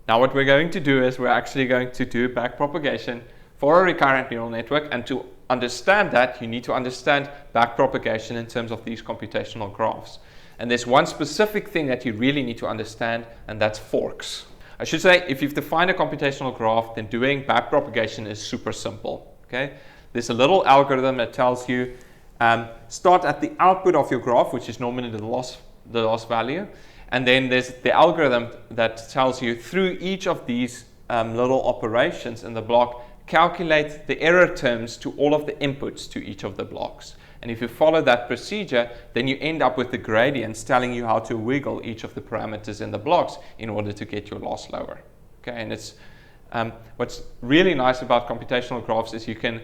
Now what we're going to do is we're actually going to do backpropagation for a recurrent neural network, and to understand that, you need to understand backpropagation in terms of these computational graphs. And there's one specific thing that you really need to understand, and that's forks. I should say, if you've defined a computational graph, then doing backpropagation is super simple. Okay? There's a little algorithm that tells you start at the output of your graph, which is normally the loss value, and then there's the algorithm that tells you through each of these little operations in the block, calculate the error terms to all of the inputs to each of the blocks. And if you follow that procedure, then you end up with the gradients telling you how to wiggle each of the parameters in the blocks in order to get your loss lower. Okay, and it's what's really nice about computational graphs is you can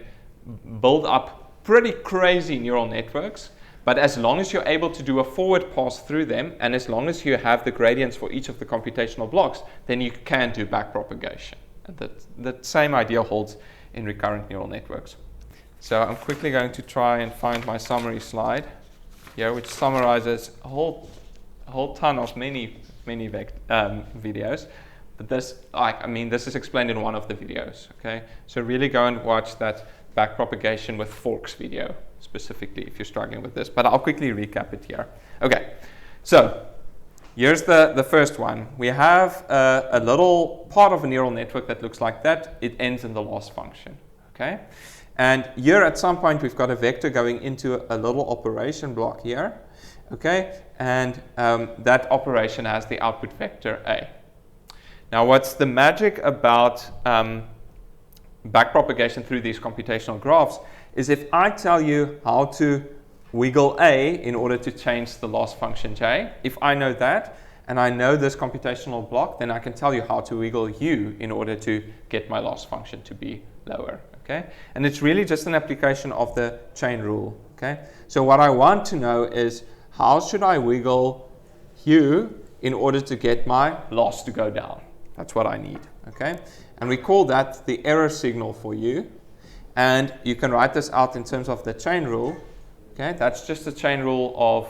build up pretty crazy neural networks, but as long as you're able to do a forward pass through them, and as long as you have the gradients for each of the computational blocks, then you can do backpropagation. And that same idea holds in recurrent neural networks. So I'm quickly going to try and find my summary slide here, which summarizes a whole ton of many videos. But this is explained in one of the videos. Okay, so really go and watch that backpropagation with forks video specifically if you're struggling with this. But I'll quickly recap it here. Okay, so here's the first one. We have a little part of a neural network that looks like that. It ends in the loss function. Okay. And here at some point we've got a vector going into a little operation block here, okay, and that operation has the output vector A. Now what's the magic about backpropagation through these computational graphs is if I tell you how to wiggle A in order to change the loss function J, if I know that and I know this computational block, then I can tell you how to wiggle U in order to get my loss function to be lower. Okay? And it's really just an application of the chain rule. Okay? So what I want to know is how should I wiggle U in order to get my loss to go down? That's what I need. Okay? And we call that the error signal for U. And you can write this out in terms of the chain rule. Okay? That's just the chain rule of,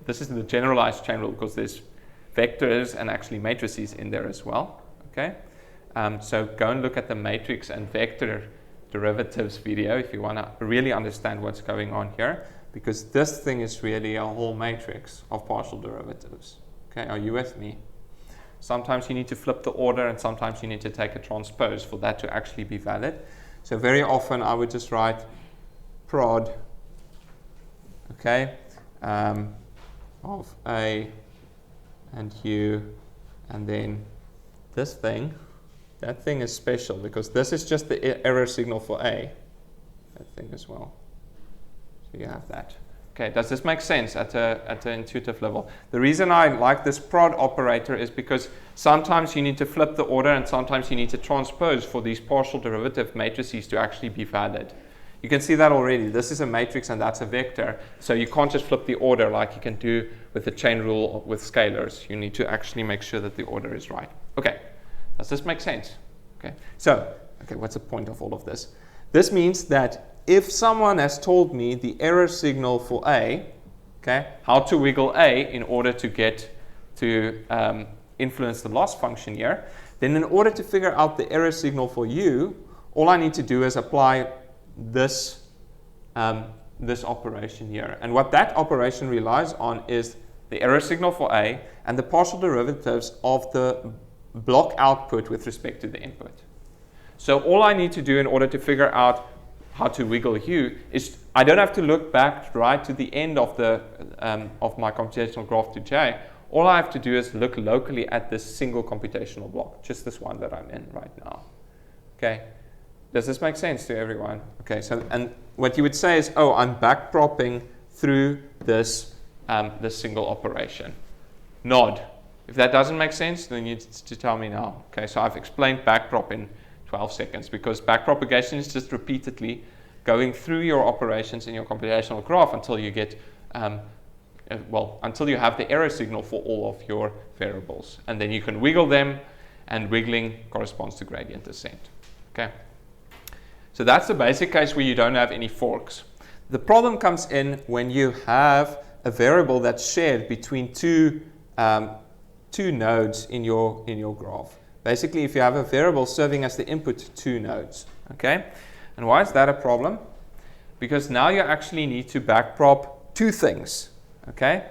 this is the generalized chain rule because there's vectors and actually matrices in there as well. Okay? So go and look at the matrix and vector derivatives video if you want to really understand what's going on here, because this thing is really a whole matrix of partial derivatives. Okay, are you with me? Sometimes you need to flip the order and sometimes you need to take a transpose for that to actually be valid. So very often I would just write prod, okay, of A and U, and then this thing. That thing is special because this is just the error signal for A. That thing as well. So you have that. Okay, does this make sense at an intuitive level? The reason I like this prod operator is because sometimes you need to flip the order and sometimes you need to transpose for these partial derivative matrices to actually be valid. You can see that already. This is a matrix and that's a vector. So you can't just flip the order like you can do with the chain rule with scalars. You need to actually make sure that the order is right. Okay. Does this make sense? Okay. So, okay, what's the point of all of this? This means that if someone has told me the error signal for A, okay, how to wiggle A in order to get to influence the loss function here, then in order to figure out the error signal for U, all I need to do is apply this this operation here. And what that operation relies on is the error signal for A and the partial derivatives of the block output with respect to the input. So all I need to do in order to figure out how to wiggle U is I don't have to look back right to the end of the of my computational graph to J. All I have to do is look locally at this single computational block, just this one that I'm in right now. Okay, does this make sense to everyone? Okay, so and what you would say is, oh, I'm backpropping through this this single operation. Nod. If that doesn't make sense, then you need to tell me now. Okay, so I've explained backprop in 12 seconds because backpropagation is just repeatedly going through your operations in your computational graph until you get, until you have the error signal for all of your variables. And then you can wiggle them, and wiggling corresponds to gradient descent. Okay, so that's the basic case where you don't have any forks. The problem comes in when you have a variable that's shared between two two nodes in your graph. Basically, if you have a variable serving as the input, two nodes. Okay? And why is that a problem? Because now you actually need to backprop two things. Okay?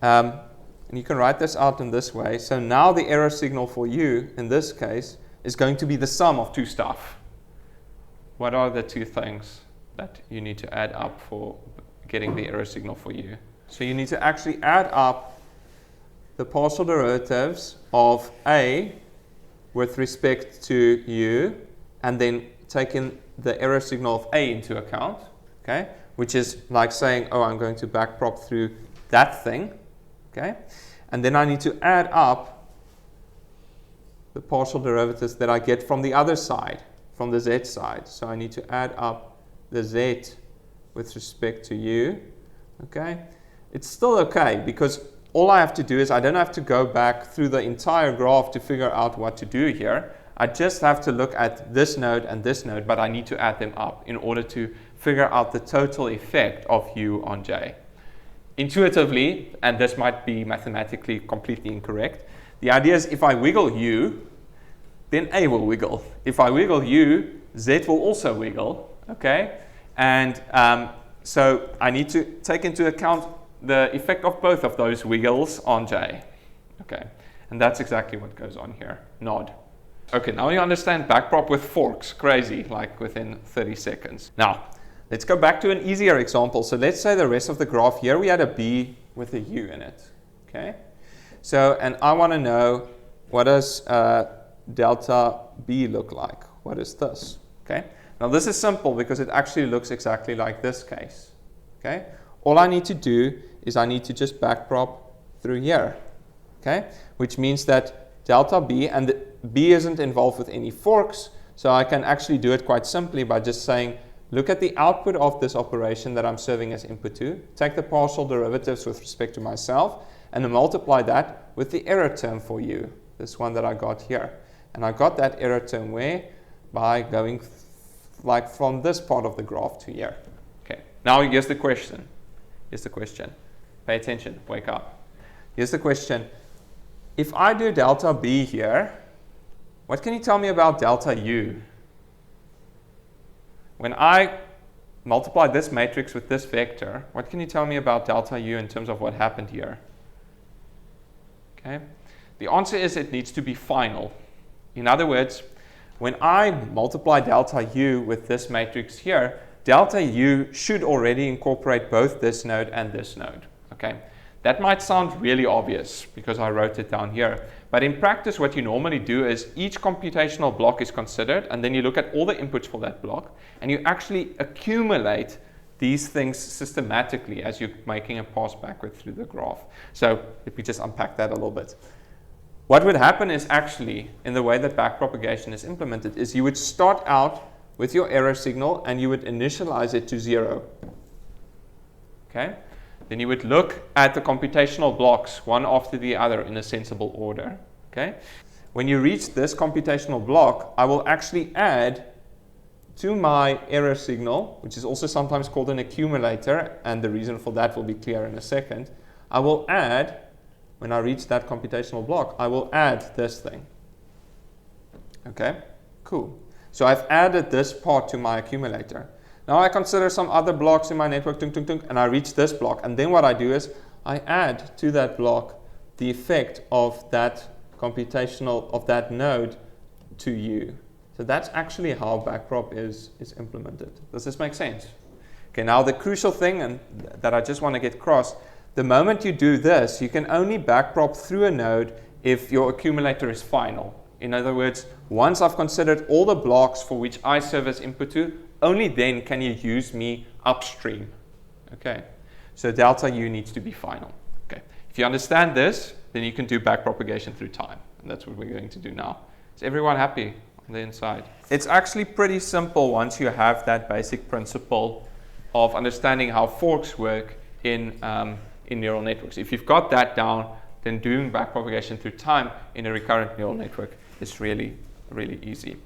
And you can write this out in this way. So now the error signal for you, in this case, is going to be the sum of two stuff. What are the two things that you need to add up for getting the error signal for you? So you need to actually add up the partial derivatives of A with respect to U, and then take in the error signal of A into account, okay? Which is like saying, oh, I'm going to backprop through that thing, okay? And then I need to add up the partial derivatives that I get from the other side, from the Z side. So I need to add up the Z with respect to U, okay? It's still okay, because all I have to do is I don't have to go back through the entire graph to figure out what to do here. I just have to look at this node and this node, but I need to add them up in order to figure out the total effect of U on J. Intuitively, and this might be mathematically completely incorrect, the idea is if I wiggle U, then A will wiggle. If I wiggle U, Z will also wiggle, okay? And so I need to take into account the effect of both of those wiggles on J. Okay, and that's exactly what goes on here. Nod. Okay, now you understand backprop with forks. Crazy, like within 30 seconds. Now, let's go back to an easier example. So let's say the rest of the graph here, we had a B with a U in it. Okay, so, and I want to know, what does delta B look like? What is this? Okay, now this is simple because it actually looks exactly like this case. Okay, all I need to do is I need to just backprop through here, okay? Which means that delta B, and B isn't involved with any forks, so I can actually do it quite simply by just saying, look at the output of this operation that I'm serving as input to, take the partial derivatives with respect to myself, and then multiply that with the error term for U, this one that I got here. And I got that error term where? By going like from this part of the graph to here. Okay, now here's the question. Here's the question. Pay attention, wake up. Here's the question. If I do delta B here, what can you tell me about delta U? When I multiply this matrix with this vector, what can you tell me about delta U in terms of what happened here? Okay. The answer is it needs to be final. In other words, when I multiply delta U with this matrix here, delta U should already incorporate both this node and this node. Okay, that might sound really obvious because I wrote it down here. But in practice, what you normally do is each computational block is considered, and then you look at all the inputs for that block, and you actually accumulate these things systematically as you're making a pass backward through the graph. So let me just unpack that a little bit. What would happen is actually, in the way that backpropagation is implemented, is you would start out with your error signal and you would initialize it to 0. Okay? Then you would look at the computational blocks one after the other in a sensible order. Okay? When you reach this computational block, I will actually add to my error signal, which is also sometimes called an accumulator, and the reason for that will be clear in a second. I will add, when I reach that computational block, I will add this thing. Okay? Cool. So I've added this part to my accumulator. Now I consider some other blocks in my network, and I reach this block. And then what I do is I add to that block the effect of that computational, of that node to U. So that's actually how backprop is implemented. Does this make sense? Okay, now the crucial thing, and that I just want to get across, the moment you do this, you can only backprop through a node if your accumulator is final. In other words, once I've considered all the blocks for which I serve as input to, only then can you use me upstream. Okay, so delta U needs to be final. Okay, if you understand this, then you can do backpropagation through time, and that's what we're going to do now. Is everyone happy on the inside? It's actually pretty simple once you have that basic principle of understanding how forks work in neural networks. If you've got that down, then doing backpropagation through time in a recurrent neural network is really, really easy.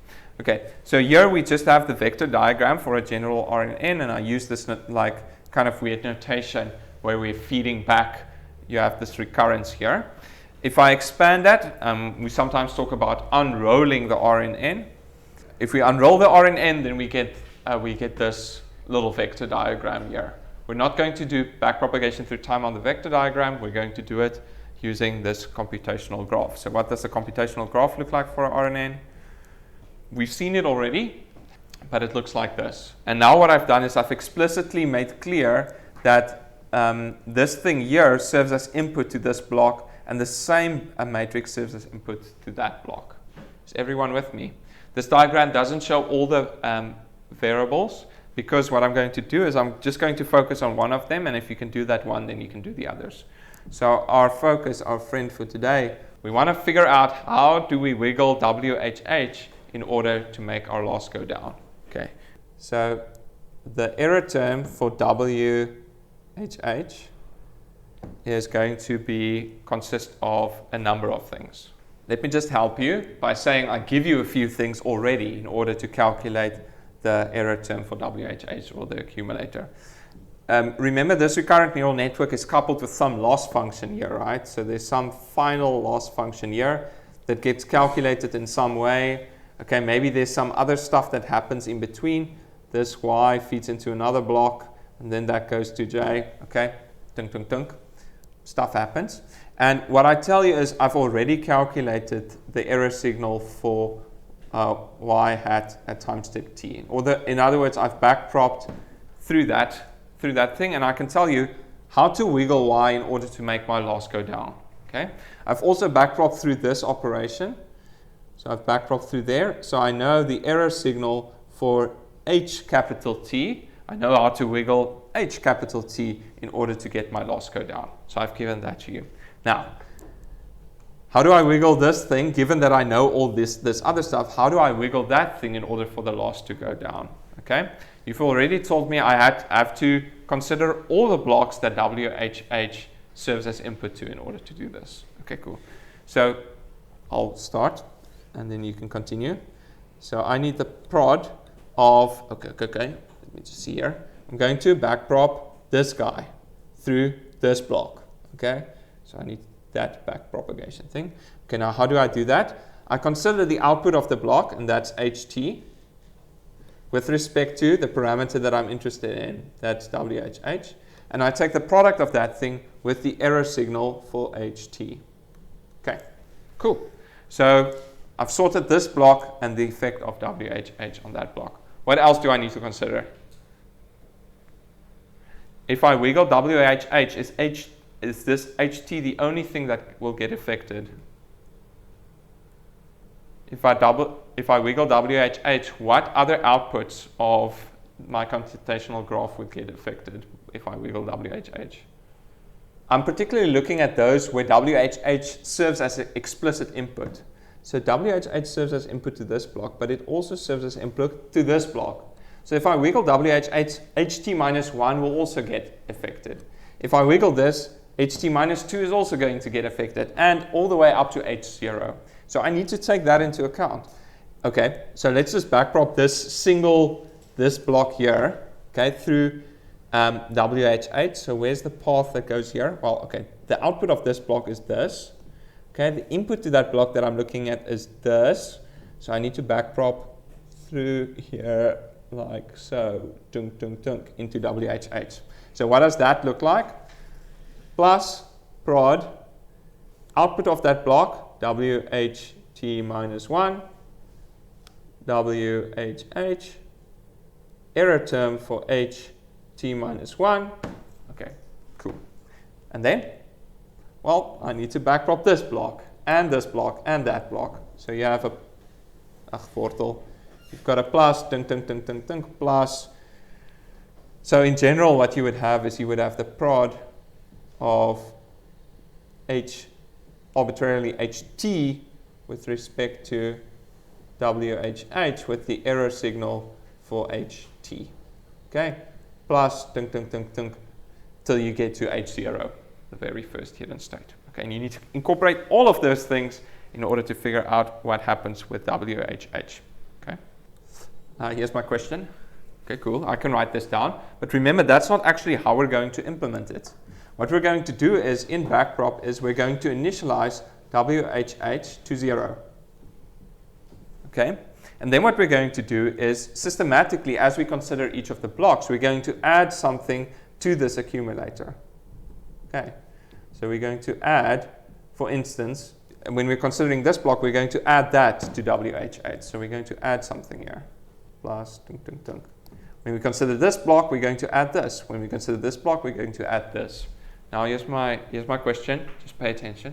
Okay, so here we just have the vector diagram for a general RNN, and I use this like kind of weird notation where we're feeding back. You have this recurrence here. If I expand that, we sometimes talk about unrolling the RNN. If we unroll the RNN, then we get this little vector diagram here. We're not going to do backpropagation through time on the vector diagram. We're going to do it using this computational graph. So what does the computational graph look like for RNN? We've seen it already, but it looks like this. And now what I've done is I've explicitly made clear that this thing here serves as input to this block, and the same matrix serves as input to that block. Is everyone with me? This diagram doesn't show all the variables, because what I'm going to do is I'm just going to focus on one of them, and if you can do that one, then you can do the others. So our focus, our friend for today, we want to figure out how do we wiggle WHH in order to make our loss go down. Okay, so the error term for WHH is going to consist of a number of things. Let me just help you by saying I give you a few things already in order to calculate the error term for WHH, or the accumulator. Remember, this recurrent neural network is coupled with some loss function here, right? So there's some final loss function here that gets calculated in some way. Okay, maybe there's some other stuff that happens in between. This Y feeds into another block, and then that goes to J. Okay, tunk, tunk, tunk. Stuff happens. And what I tell you is I've already calculated the error signal for Y hat at time step t. In other words, I've backpropped through that thing, and I can tell you how to wiggle Y in order to make my loss go down. Okay. I've also backpropped through this operation. So I've backpropped through there. So I know the error signal for H capital T. I know how to wiggle H capital T in order to get my loss go down. So I've given that to you. Now, how do I wiggle this thing, given that I know all this other stuff? How do I wiggle that thing in order for the loss to go down? Okay, you've already told me I have to consider all the blocks that WHH serves as input to in order to do this. Okay, cool. So I'll start, and then you can continue. So I need the prod of, okay, let me just see here. I'm going to backprop this guy through this block. Okay, so I need that backpropagation thing. Okay, now how do I do that? I consider the output of the block, and that's HT, with respect to the parameter that I'm interested in, that's WHH. And I take the product of that thing with the error signal for HT. Okay, cool. So I've sorted this block and the effect of WHH on that block. What else do I need to consider? If I wiggle WHH, is this HT the only thing that will get affected? If I wiggle WHH, what other outputs of my computational graph would get affected if I wiggle WHH? I'm particularly looking at those where WHH serves as an explicit input. So WHH serves as input to this block, but it also serves as input to this block. So if I wiggle WHH, HT minus 1 will also get affected. If I wiggle this, HT minus 2 is also going to get affected, and all the way up to H0. So I need to take that into account. Okay, so let's just backprop this block here, okay, through WHH. So where's the path that goes here? Well, okay, the output of this block is this. Okay, the input to that block that I'm looking at is this. So I need to backprop through here like so, tunk, tunk, tunk, into WHH. So what does that look like? Plus prod, output of that block, WHT minus 1, WHH, error term for HT minus 1. Okay, cool. And then, well, I need to backprop this block, and that block. So you have you've got a plus, tunk, tunk, tunk, tunk, tunk, plus. So in general, what you would have is you would have the prod of arbitrarily HT with respect to WHH with the error signal for HT. Okay, plus tunk, tunk, tunk, tunk, till you get to H0, the very first hidden state. Okay, and you need to incorporate all of those things in order to figure out what happens with WHH. Okay, here's my question. Okay, cool. I can write this down, but remember, that's not actually how we're going to implement it. what we're going to do is, in backprop, is we're going to initialize WHH to 0. Okay? And then what we're going to do is, systematically, as we consider each of the blocks, we're going to add something to this accumulator. Okay? So we're going to add, for instance, when we're considering this block, we're going to add that to WH8. So we're going to add something here. Plus, tunk, tunk, tunk. When we consider this block, we're going to add this. When we consider this block, we're going to add this. Now here's my question. Just pay attention.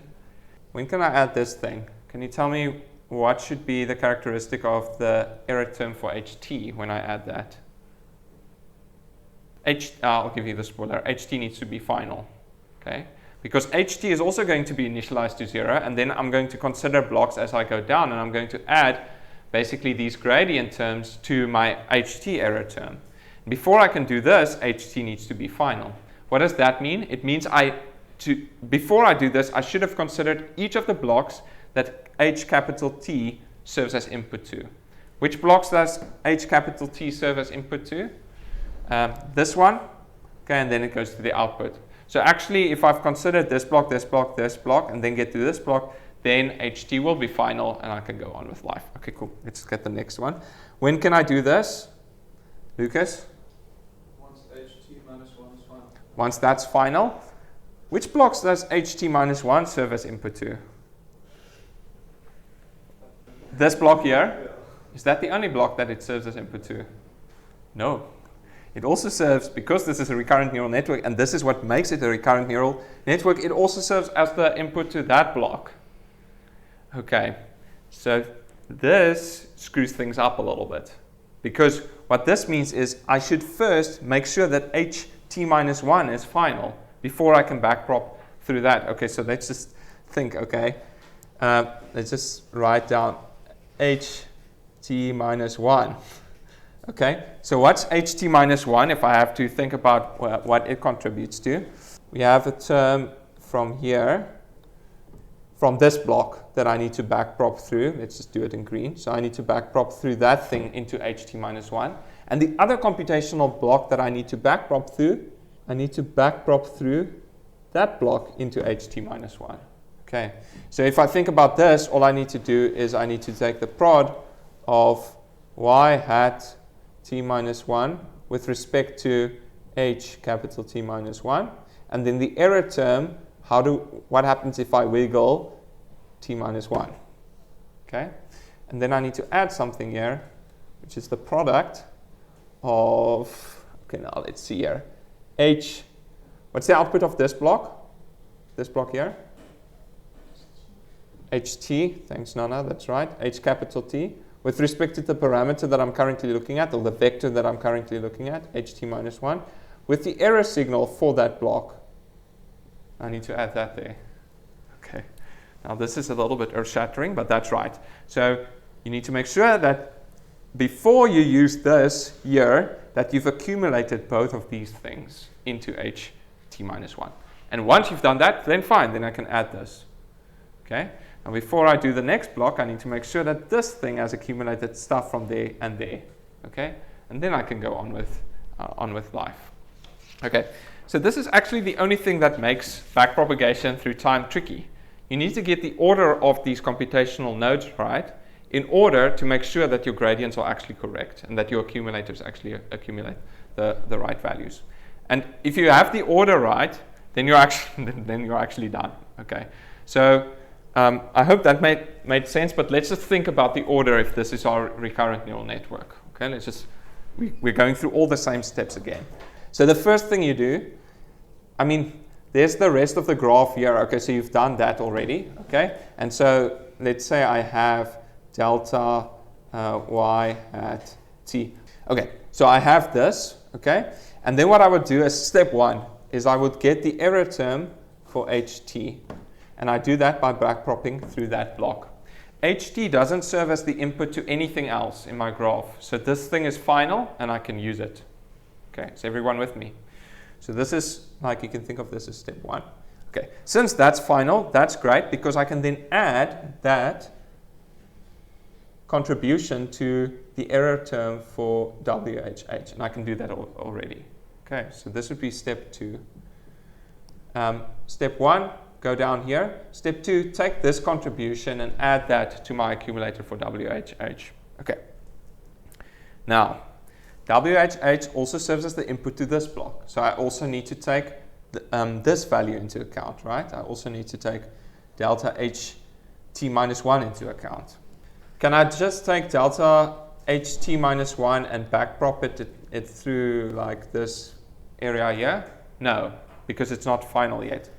When can I add this thing? Can you tell me what should be the characteristic of the error term for HT when I add that? I'll give you the spoiler. HT needs to be final. Okay? Because HT is also going to be initialized to 0, and then I'm going to consider blocks as I go down, and I'm going to add basically these gradient terms to my HT error term. Before I can do this, HT needs to be final. What does that mean? It means before I do this, I should have considered each of the blocks that H capital T serves as input to. Which blocks does H capital T serve as input to? This one, okay, and then it goes to the output. So actually, if I've considered this block, this block, this block, and then get to this block, then HT will be final, and I can go on with life. Okay, cool. Let's get the next one. When can I do this? Lucas? Once HT minus 1 is final. Once that's final. Which blocks does HT minus 1 serve as input to? This block here? Is that the only block that it serves as input to? No. It also serves, because this is a recurrent neural network, and this is what makes it a recurrent neural network, it also serves as the input to that block. Okay, so this screws things up a little bit. Because what this means is I should first make sure that HT minus 1 is final before I can backprop through that. Okay, so let's just think, okay. Let's just write down HT minus 1. Okay, so what's HT minus 1 if I have to think about what it contributes to? We have a term from here, from this block that I need to backprop through. Let's just do it in green. So I need to backprop through that thing into HT minus 1. And the other computational block that I need to backprop through, I need to backprop through that block into HT minus 1. Okay, so if I think about this, all I need to do is I need to take the prod of y hat t minus 1 with respect to h capital T minus 1. And then the error term, what happens if I wiggle t minus 1? Okay, and then I need to add something here, which is the product of, okay, now let's see here. H, what's the output of this block? This block here? HT, thanks Nana, that's right, H capital T. With respect to the parameter that I'm currently looking at, or the vector that I'm currently looking at, HT minus 1, with the error signal for that block, I need to add that there. Okay, now this is a little bit earth-shattering, but that's right. So you need to make sure that before you use this here, that you've accumulated both of these things into HT minus 1. And once you've done that, then fine, then I can add this. Okay. And before I do the next block, I need to make sure that this thing has accumulated stuff from there and there, okay? And then I can go on with life. Okay, so this is actually the only thing that makes backpropagation through time tricky. You need to get the order of these computational nodes right in order to make sure that your gradients are actually correct and that your accumulators actually accumulate the right values. And if you have the order right, then you're actually done, okay? So I hope that made sense, but let's just think about the order if this is our recurrent neural network. Okay, we're going through all the same steps again. So the first thing you do, there's the rest of the graph here. Okay, so you've done that already. Okay, and so let's say I have delta y at t. Okay, so I have this. Okay, and then what I would do as step 1 is I would get the error term for ht. And I do that by backpropping through that block. HT doesn't serve as the input to anything else in my graph. So this thing is final, and I can use it. Okay, is everyone with me? So this is, like, you can think of this as step 1. Okay, since that's final, that's great, because I can then add that contribution to the error term for WHH. And I can do that already. Okay, so this would be step 2. Step 1, go down here. Step 2, take this contribution and add that to my accumulator for WHH. Okay. Now, WHH also serves as the input to this block. So I also need to take this value into account, right? I also need to take delta HT minus 1 into account. Can I just take delta HT minus 1 and backprop it through like this area here? No, because it's not final yet.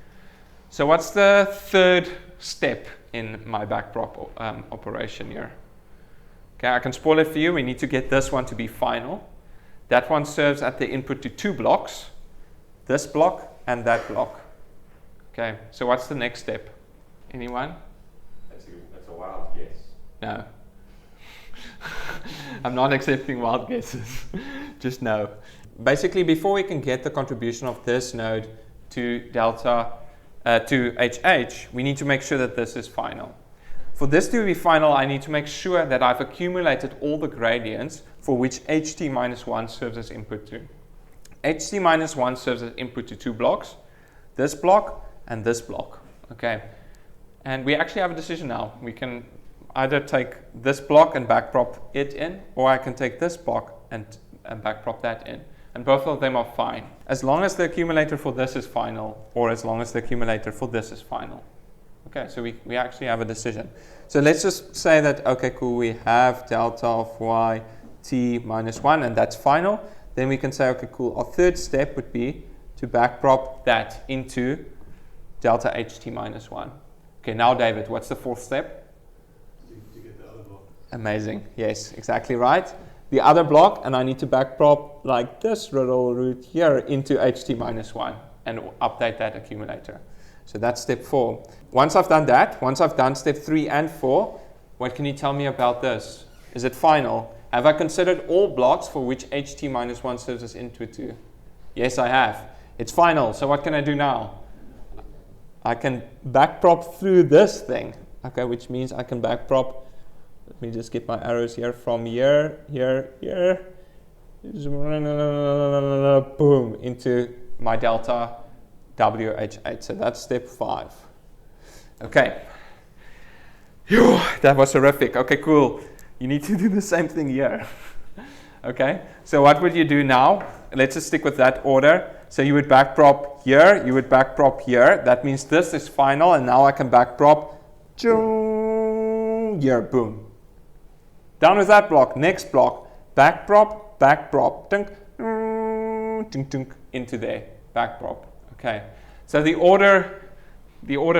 So what's the third step in my backprop operation here? Okay, I can spoil it for you. We need to get this one to be final. That one serves at the input to 2 blocks, this block and that block. Okay, so what's the next step? Anyone? That's a wild guess. No. I'm not accepting wild guesses. Just no. Basically, before we can get the contribution of this node to delta to HH, we need to make sure that this is final. For this to be final, I need to make sure that I've accumulated all the gradients for which HT minus 1 serves as input to. HT minus 1 serves as input to 2 blocks, this block and this block. Okay, and we actually have a decision now. We can either take this block and backprop it in, or I can take this block and backprop that in. And both of them are fine, as long as the accumulator for this is final, or as long as the accumulator for this is final. Okay, so we actually have a decision. So let's just say that, okay, cool, we have delta of y t minus 1, and that's final. Then we can say, okay, cool, our third step would be to backprop that into delta ht minus 1. Okay, now David, what's the fourth step? To get the other block. Amazing, yes, exactly right. The other block, and I need to backprop like this little root here into ht minus 1 and update that accumulator. So that's step 4. Once I've done that, once I've done step 3 and 4, what can you tell me about this? Is it final? Have I considered all blocks for which ht minus 1 serves as input to? Yes, I have. It's final. So what can I do now? I can backprop through this thing, okay, which means I can backprop. Let me just get my arrows here from here, boom, into my delta WH8. So that's step 5. Okay. Phew, that was horrific. Okay, cool. You need to do the same thing here. Okay, so what would you do now? Let's just stick with that order. So you would backprop here, you would backprop here. That means this is final, and now I can backprop here, boom. Down with that block. Next block, backprop, backprop, dunk, dunk, dunk, into there, backprop. Okay, so the order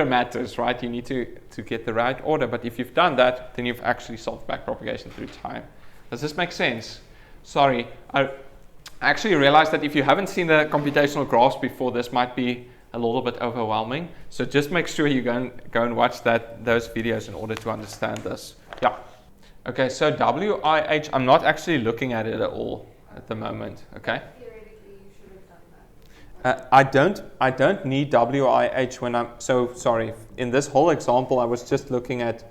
matters, right? You need to get the right order, but if you've done that, then you've actually solved backpropagation through time. Does this make sense? Sorry, I actually realized that if you haven't seen the computational graphs before, this might be a little bit overwhelming. So just make sure you go and watch those videos in order to understand this. Yeah. Okay, so WIH, I'm not actually looking at it at all at the moment, okay? Theoretically, you should have done that. I don't need WIH when I'm, so sorry, in this whole example, I was just looking at,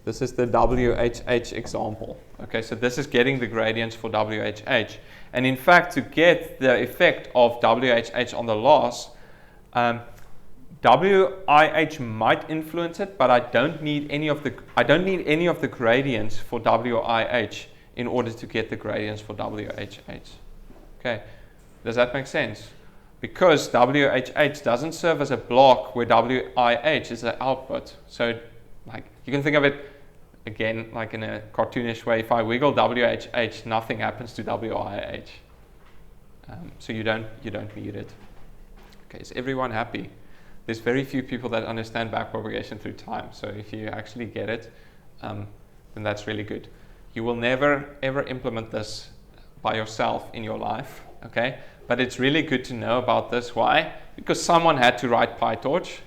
this is the WHH example. Okay, so this is getting the gradients for WHH. And in fact, to get the effect of WHH on the loss, WIH might influence it, but I don't need any of the gradients for WIH in order to get the gradients for WHH. Okay, does that make sense? Because WHH doesn't serve as a block where WIH is the output. So like you can think of it again like in a cartoonish way. If I wiggle WHH, nothing happens to WIH. So you don't need it. Okay, is everyone happy? There's very few people that understand backpropagation through time. So if you actually get it, then that's really good. You will never ever implement this by yourself in your life, okay? But it's really good to know about this. Why? Because someone had to write PyTorch,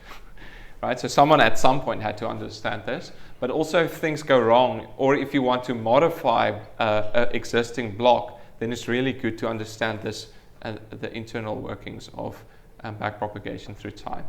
right? So someone at some point had to understand this. But also if things go wrong, or if you want to modify an existing block, then it's really good to understand this, the internal workings of backpropagation through time.